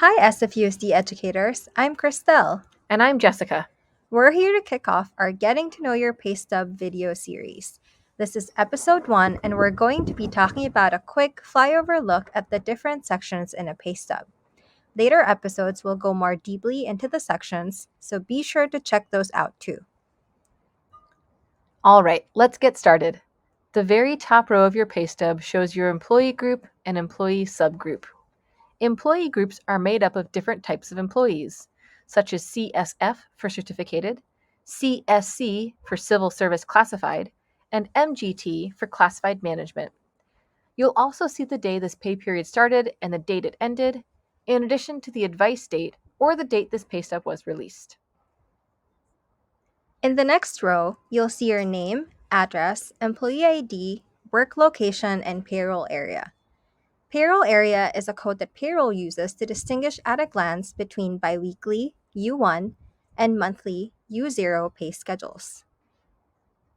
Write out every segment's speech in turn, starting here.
Hi, SFUSD educators. I'm Christelle. And I'm Jessica. We're here to kick off our Getting to Know Your Pay Stub video series. This is episode 1, and we're going to be talking about a quick flyover look at the different sections in a pay stub. Later episodes will go more deeply into the sections, so be sure to check those out too. All right, let's get started. The very top row of your pay stub shows your employee group and employee subgroup. Employee groups are made up of different types of employees, such as CSF for certificated, CSC for civil service classified, and MGT for classified management. You'll also see the day this pay period started and the date it ended, in addition to the advice date or the date this pay stub was released. In the next row, you'll see your name, address, employee ID, work location, and payroll area. Payroll area is a code that payroll uses to distinguish at a glance between biweekly, U1, and monthly, U0 pay schedules.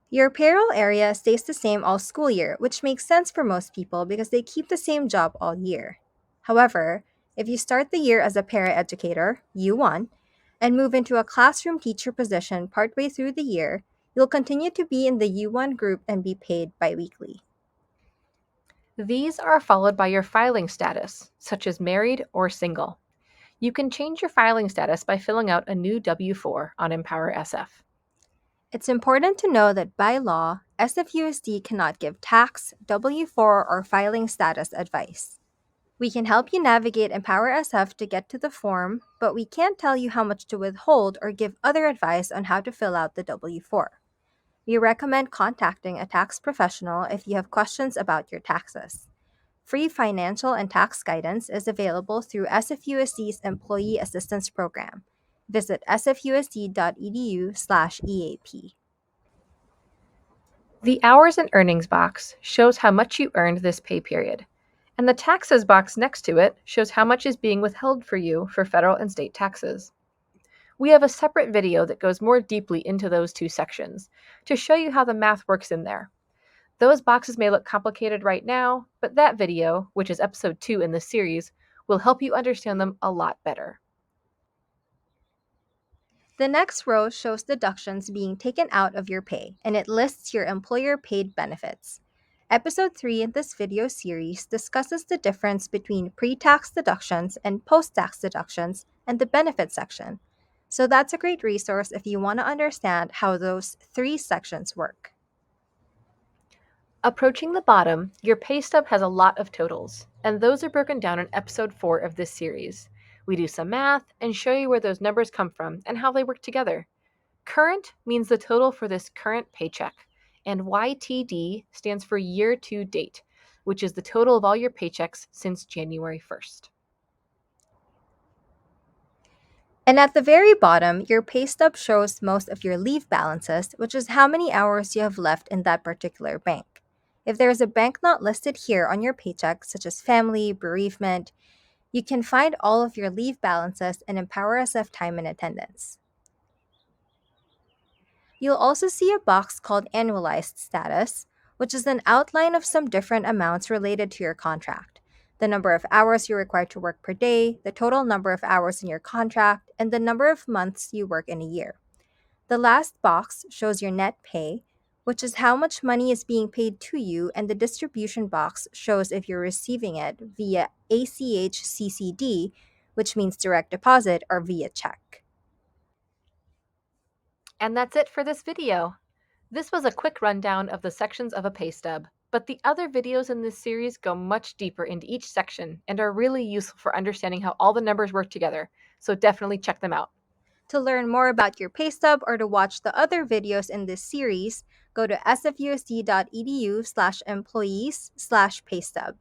Your payroll area stays the same all school year, which makes sense for most people because they keep the same job all year. However, if you start the year as a paraeducator, U1, and move into a classroom teacher position partway through the year, you'll continue to be in the U1 group and be paid biweekly. These are followed by your filing status, such as married or single. You can change your filing status by filling out a new W-4 on Empower SF. It's important to know that by law, SFUSD cannot give tax, W-4, or filing status advice. We can help you navigate Empower SF to get to the form, but we can't tell you how much to withhold or give other advice on how to fill out the W-4. We recommend contacting a tax professional if you have questions about your taxes. Free financial and tax guidance is available through SFUSD's Employee Assistance Program. Visit sfusd.edu/EAP. The hours and earnings box shows how much you earned this pay period, and the taxes box next to it shows how much is being withheld for you for federal and state taxes. We have a separate video that goes more deeply into those two sections to show you how the math works in there. Those boxes may look complicated right now, but that video, which is episode 2 in this series, will help you understand them a lot better. The next row shows deductions being taken out of your pay, and it lists your employer-paid benefits. Episode 3 in this video series discusses the difference between pre-tax deductions and post-tax deductions and the benefit section. So that's a great resource if you want to understand how those 3 sections work. Approaching the bottom, your pay stub has a lot of totals, and those are broken down in episode 4 of this series. We do some math and show you where those numbers come from and how they work together. Current means the total for this current paycheck, and YTD stands for year to date, which is the total of all your paychecks since January 1st. And at the very bottom, your pay stub shows most of your leave balances, which is how many hours you have left in that particular bank. If there is a bank not listed here on your paycheck, such as family, bereavement, you can find all of your leave balances in Empower SF time and attendance. You'll also see a box called Annualized Status, which is an outline of some different amounts related to your contract. The number of hours you're required to work per day, the total number of hours in your contract, and the number of months you work in a year. The last box shows your net pay, which is how much money is being paid to you, and the distribution box shows if you're receiving it via ACH CCD, which means direct deposit, or via check. And that's it for this video. This was a quick rundown of the sections of a pay stub, but the other videos in this series go much deeper into each section and are really useful for understanding how all the numbers work together, so definitely check them out. To learn more about your pay stub or to watch the other videos in this series, go to sfusd.edu/employees/paystub.